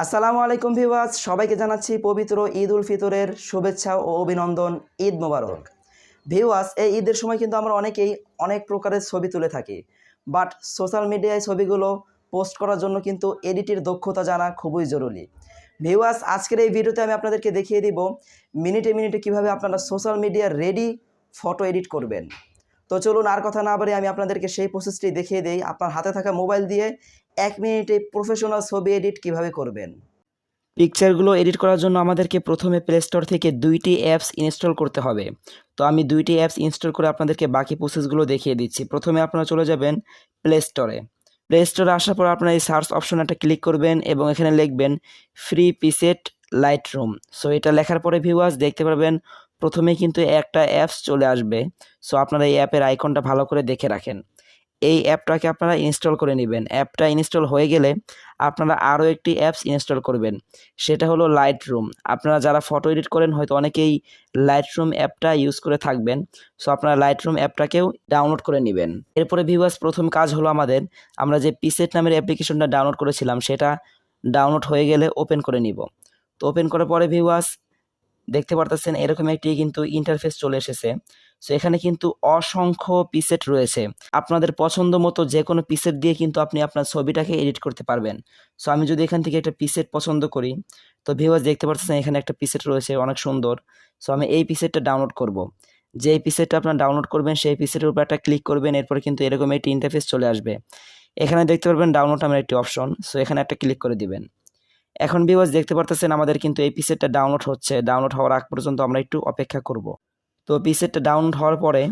আসসালামু আলাইকুম ভিউয়ার্স, সবাইকে জানাচ্ছি পবিত্র ঈদ উল ফিতরের শুভেচ্ছা ও অভিনন্দন। ঈদ মোবারক ভিউয়ার্স। এই ঈদের সময় কিন্তু আমরা অনেকেই অনেক প্রকারের ছবি তুলে থাকি, বাট সোশ্যাল মিডিয়ায় ছবিগুলো পোস্ট করার জন্য কিন্তু এডিটের দক্ষতা জানা খুবই জরুরি। ভিউয়ার্স, আজকের এই ভিডিওতে আমি আপনাদেরকে দেখিয়ে দিব মিনিটে মিনিটে কিভাবে আপনারা সোশ্যাল মিডিয়ার রেডি ফটো এডিট করবেন। তো চলুন আর কথা না বাড়িয়ে আমি আপনাদেরকে সেই প্রসেসটি দেখিয়ে দিই। আপনার হাতে থাকা মোবাইল দিয়ে 1 মিনিটে প্রফেশনাল ছবি এডিট কিভাবে করবেন। পিকচারগুলো এডিট করার জন্য আমাদেরকে প্রথমে প্লে স্টোর থেকে 2টি অ্যাপস ইনস্টল করতে হবে। তো আমি 2টি অ্যাপস ইনস্টল করে আপনাদেরকে বাকি প্রসেসগুলো দেখিয়ে দিচ্ছি। প্রথমে আপনারা চলে যাবেন প্লে স্টোরে। প্লে স্টোরে আসার পর আপনারা এই সার্চ অপশন একটা ক্লিক করবেন এবং এখানে লিখবেন ফ্রি প্রিসেট লাইটরুম। সো এটা লেখার পরে ভিউয়ার্স দেখতে পারবেন প্রথমে কিন্তু একটা অ্যাপস চলে আসবে। সো আপনারা এই অ্যাপের আইকনটা ভালো করে দেখে রাখেন। এই অ্যাপটাকে আপনারা ইনস্টল করে নেবেন। অ্যাপটা ইনস্টল হয়ে গেলে আপনারা আরও একটি অ্যাপস ইনস্টল করবেন, সেটা হলো লাইটরুম। আপনারা যারা ফটো এডিট করেন হয়তো অনেকেই লাইটরুম অ্যাপটা ইউজ করে থাকবেন। সো আপনারা লাইটরুম অ্যাপটাকেও ডাউনলোড করে নেবেন। এরপরে ভিউয়ার্স প্রথম কাজ হলো আমরা যে পিসেট নামের অ্যাপ্লিকেশনটা ডাউনলোড করেছিলাম সেটা ডাউনলোড হয়ে গেলে ওপেন করে নিব। তো ওপেন করার পরে ভিউয়ার্স দেখতে পারতেছেন এরকম একটি কিন্তু ইন্টারফেস চলে এসেছে। সো এখানে কিন্তু অসংখ্য পিসেট রয়েছে। আপনাদের পছন্দ মতো যে কোনো পিসেট দিয়ে কিন্তু আপনি আপনার ছবিটাকে এডিট করতে পারবেন। সো আমি যদি এখান থেকে একটা পিসেট পছন্দ করি, তো ভিউয়ার্স দেখতে পাচ্ছেন এখানে একটা পিসেট রয়েছে অনেক সুন্দর। সো আমি এই পিসেটটা ডাউনলোড করব। যেই পিসেটটা আপনারা ডাউনলোড করবেন সেই পিসেটের উপর একটা ক্লিক করবেন, এরপরে কিন্তু এরকম একটি ইন্টারফেস চলে আসবে। এখানে দেখতে পারবেন ডাউনলোড নামের একটি অপশন। সো এখানে একটা ক্লিক করে দিবেন। এখন ভিউয়ার্স দেখতে পারতেছেন আমাদের কিন্তু এই পিসেটটা ডাউনলোড হচ্ছে। ডাউনলোড হওয়ার আগ পর্যন্ত আমরা একটু অপেক্ষা করব। তো পিসেটটা ডাউনলোড হওয়ার পরে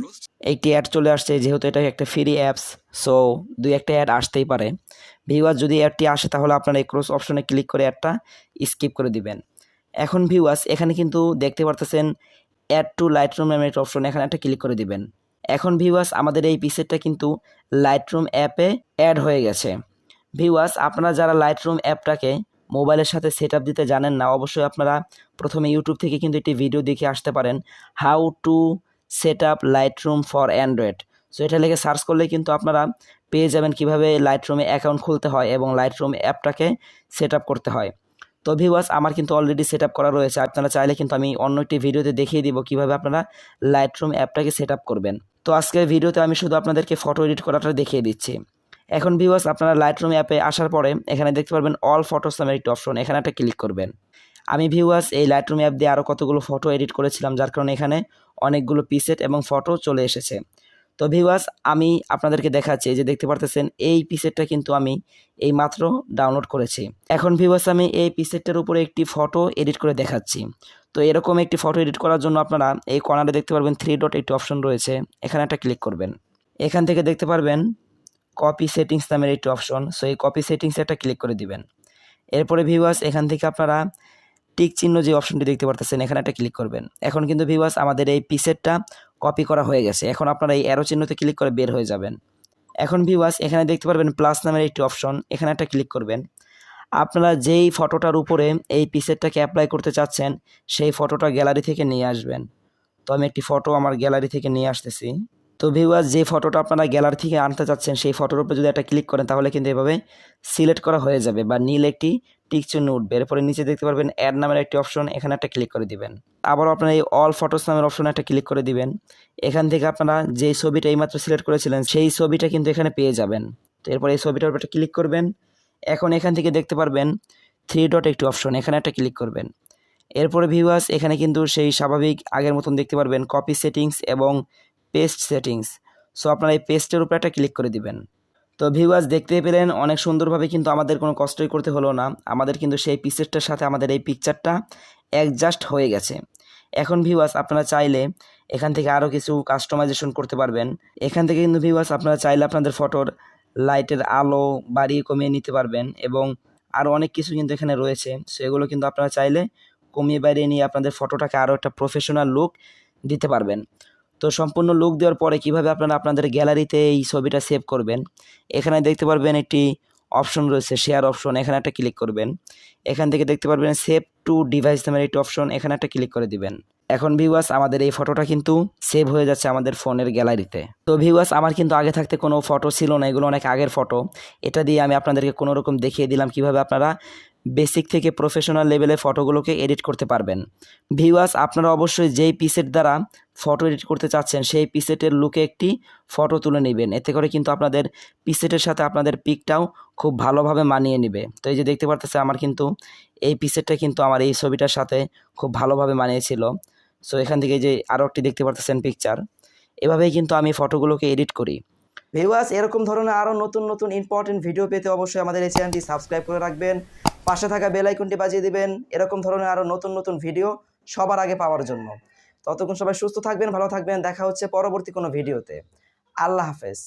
একটি অ্যাড চলে আসছে, যেহেতু এটা একটা ফ্রি অ্যাপস সো দুই একটা অ্যাড আসতেই পারে। ভিউয়ার্স যদি অ্যাডটি আসে তাহলে আপনারা এই ক্রস অপশনে ক্লিক করে অ্যাডটা স্কিপ করে দিবেন। এখন ভিউয়ার্স এখানে কিন্তু দেখতে পারতেছেন অ্যাড টু লাইটরুম নামের একটা অপশন, এখানে একটা ক্লিক করে দিবেন। এখন ভিউয়ার্স আমাদের এই পিসেটটা কিন্তু লাইটরুম অ্যাপে অ্যাড হয়ে গেছে। ভিউয়ার্স আপনারা যারা লাইটরুম অ্যাপটাকে মোবাইলের সাথে সেট আপ দিতে জানেন না, অবশ্যই আপনারা প্রথমে ইউটিউব থেকে কিন্তু একটি ভিডিও দেখে আসতে পারেন, how to set up Lightroom for Android. So এটা লিখে সার্চ করলে কিন্তু আপনারা পেয়ে যাবেন কীভাবে লাইটরুমে অ্যাকাউন্ট খুলতে হয় এবং লাইটরুম অ্যাপটাকে সেট আপ করতে হয়। তো ভিউয়ার্স আমার কিন্তু অলরেডি সেট আপ করা রয়েছে। আপনারা চাইলে কিন্তু আমি অন্য একটি ভিডিওতে দেখিয়ে দিব কীভাবে আপনারা লাইটরুম অ্যাপটাকে সেট আপ করবেন। তো আজকের ভিডিওতে আমি শুধু আপনাদেরকে ফটো এডিট করাটা দেখিয়ে দিচ্ছি। এখন ভিউয়ার্স আপনারা লাইটরুম অ্যাপে আসার পরে এখানে দেখতে পারবেন অল ফটোস নামের একটি অপশন, এখানে একটা ক্লিক করবেন। আমি ভিউয়ার্স এই লাইটরুম অ্যাপ দিয়ে আরও কতগুলো ফটো এডিট করেছিলাম, যার কারণে এখানে অনেকগুলো পিসেট এবং ফটো চলে এসেছে। তো ভিউয়ার্স আমি আপনাদেরকে দেখাচ্ছি, এই যে দেখতে পারতেছেন এই পিসেটটা কিন্তু আমি এই মাত্র ডাউনলোড করেছি। এখন ভিউয়ার্স আমি এই পিসেটটার উপরে একটি ফটো এডিট করে দেখাচ্ছি। তো এরকম একটি ফটো এডিট করার জন্য আপনারা এই কর্নারে দেখতে পারবেন 3 ডট একটি অপশন রয়েছে, এখানে একটা ক্লিক করবেন। এখান থেকে দেখতে পারবেন কপি সেটিংস নামের একটি অপশন। সো এই কপি সেটিংসে একটা ক্লিক করে দিবেন। এরপরে ভিউয়ার্স এখান থেকে আপনারা টিক চিহ্ন যে অপশনটি দেখতে পারতেছেন এখানে একটা ক্লিক করবেন। এখন কিন্তু ভিউয়ার্স আমাদের এই পিসেটটা কপি করা হয়ে গেছে। এখন আপনারা এই অ্যারো চিহ্নতে ক্লিক করে বের হয়ে যাবেন। এখন ভিউয়ার্স এখানে দেখতে পারবেন প্লাস নামের একটি অপশন, এখানে একটা ক্লিক করবেন। আপনারা যেই ফটোটার উপরে এই পিসেটটাকে অ্যাপ্লাই করতে চাচ্ছেন সেই ফটোটা গ্যালারি থেকে নিয়ে আসবেন। তো আমি একটি ফটো আমার গ্যালারি থেকে নিয়ে আসতেছি। তো ভিউয়ার্স যে ফটোটা আপনারা গ্যালারি থেকে আনতে চাচ্ছেন সেই ফটোর উপরে যদি একটা ক্লিক করেন তাহলে কিন্তু এভাবে সিলেক্ট করা হয়ে যাবে বা নীল একটি টিক চিহ্ন উঠবে। এরপরে নিচে দেখতে পারবেন অ্যাড নামের একটি অপশন, এখানে একটা ক্লিক করে দিবেন। আবারও আপনারা এই অল ফটোস নামের অপশনে একটা ক্লিক করে দিবেন। এখান থেকে আপনারা যে ছবিটা এইমাত্র সিলেক্ট করেছিলেন সেই ছবিটা কিন্তু এখানে পেয়ে যাবেন। তো এরপর এই ছবিটার উপর একটা ক্লিক করবেন। এখন এখান থেকে দেখতে পারবেন 3 ডট একটি অপশন, এখানে একটা ক্লিক করবেন। এরপরে ভিউয়ার্স এখানে কিন্তু সেই স্বাভাবিক আগের মতন দেখতে পারবেন কপি সেটিংস এবং পেস্ট সেটিংস। সো আপনারা এই পেস্টের উপরে একটা ক্লিক করে দিবেন। তো ভিউয়ার্স দেখতে পেলেন অনেক সুন্দরভাবে কিন্তু আমাদের কোনো কষ্টই করতে হলো না, আমাদের কিন্তু সেই পিকচারটার সাথে আমাদের এই পিকচারটা অ্যাডজাস্ট হয়ে গেছে। এখন ভিউয়ার্স আপনারা চাইলে এখান থেকে আরও কিছু কাস্টমাইজেশন করতে পারবেন। এখান থেকে কিন্তু ভিউয়ার্স আপনারা চাইলে আপনাদের ফটোর লাইটের আলো বাড়িয়ে কমিয়ে নিতে পারবেন এবং আরও অনেক কিছু কিন্তু এখানে রয়েছে। সো এগুলো কিন্তু আপনারা চাইলে কমিয়ে বাড়িয়ে নিয়ে আপনাদের ফটোটাকে আরও একটা প্রফেশনাল লুক দিতে পারবেন। তো সম্পূর্ণ লুক দেওয়ার পরে কিভাবে আপনারা আপনাদের গ্যালারিতে এই ছবিটা সেভ করবেন, এখানে দেখতে পারবেন একটি অপশন রয়েছে শেয়ার অপশন, এখানে একটা ক্লিক করবেন। এখান থেকে দেখতে পারবেন সেভ টু ডিভাইস নামের একটি অপশন, এখানে একটা ক্লিক করে দিবেন। এখন ভিউয়ার্স আমাদের এই ফটোটা কিন্তু সেভ হয়ে যাচ্ছে আমাদের ফোনের গ্যালারিতে। তো ভিউয়ার্স আমার কিন্তু আগে থাকতে কোনো ফটো ছিল না, এগুলো অনেক আগের ফটো। এটা দিয়ে আমি আপনাদেরকে কোনো রকম দেখিয়ে দিলাম কিভাবে আপনারা বেসিক থেকে প্রফেশনাল লেভেলে ফটোগুলোকে এডিট করতে পারবেন। ভিউয়ার্স, আপনারা অবশ্যই যেই পিসেট দ্বারা ফটো এডিট করতে চাচ্ছেন সেই পিসেটের লুকে একটি ফটো তুলে নেবেন। এতে করে কিন্তু আপনাদের পিসেটের সাথে আপনাদের পিকটাও খুব ভালোভাবে মানিয়ে নেবে। তো এই যে দেখতে পারতেছে আমার কিন্তু এই পিসেটটা কিন্তু আমার এই ছবিটার সাথে খুব ভালোভাবে মানিয়েছিল। সো এখান থেকে যে আরও একটি দেখতে পারতেছেন পিকচার, এভাবেই কিন্তু আমি ফটোগুলোকে এডিট করি। ভিউয়ার্স, এরকম ধরনের আরও নতুন নতুন ইম্পর্টেন্ট ভিডিও পেতে অবশ্যই আমাদের এই চ্যানেলটি সাবস্ক্রাইব করে রাখবেন, পাশে থাকা বেল আইকনটি বাজিয়ে দিবেন এরকম ধরনের আরও নতুন নতুন ভিডিও সবার আগে পাওয়ার জন্য। ততক্ষণ সবাই সুস্থ থাকবেন, ভালো থাকবেন, দেখা হচ্ছে পরবর্তী কোনো ভিডিওতে। আল্লাহ হাফেজ।